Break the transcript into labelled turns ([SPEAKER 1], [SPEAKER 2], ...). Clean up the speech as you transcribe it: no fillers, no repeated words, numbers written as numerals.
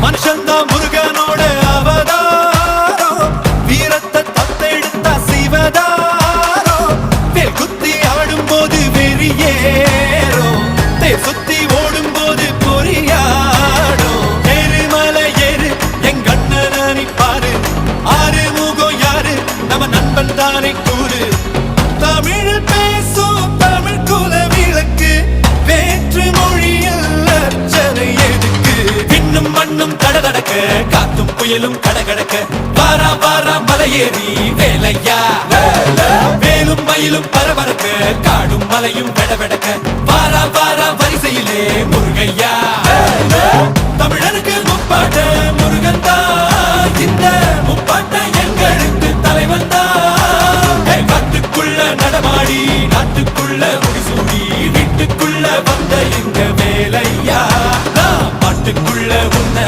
[SPEAKER 1] மனுஷன்தான் முருகனோட அவதாரம், வீரத்தை தத்தெடுத்தா சிவதாரம். வேல் குத்தி ஆடும் போது வெறியேறும், தேர் சுத்தி ஓடும் போது பொறியாடும். எருமலை ஏறு எங்க அண்ணனை பாரு, ஆறு முகம் யாரு நம்ம நண்பன் தானே கூறு. தமிழில் பேசும் தமிழ் குல விளக்கு, வேற்று மொழியில் அர்ச்சனை எதுக்கு? விண்ணும் மண்ணும் கடகடக்க, காத்தும் புயலும் கடகடக்க, வாரா வாரா மலையேறி வேலையா. வேலும் மயிலும் பரபரக்க, காடும் மலையும் வெடவெடக்க, வாரா வாரா வரிசையிலே முருகையா. தமிழனுக்கு முப்பாட்ட முருகன் தான், இந்த முப்பாட்ட எங்களுக்கு தலைவன் தான். காட்டுக்குள்ள நடமாடி நாட்டுக்குள்ள முடிசூடி, வீட்டுக்குள்ள வந்த எங்க வேலையா. பாட்டுக்குள்ள உன்னை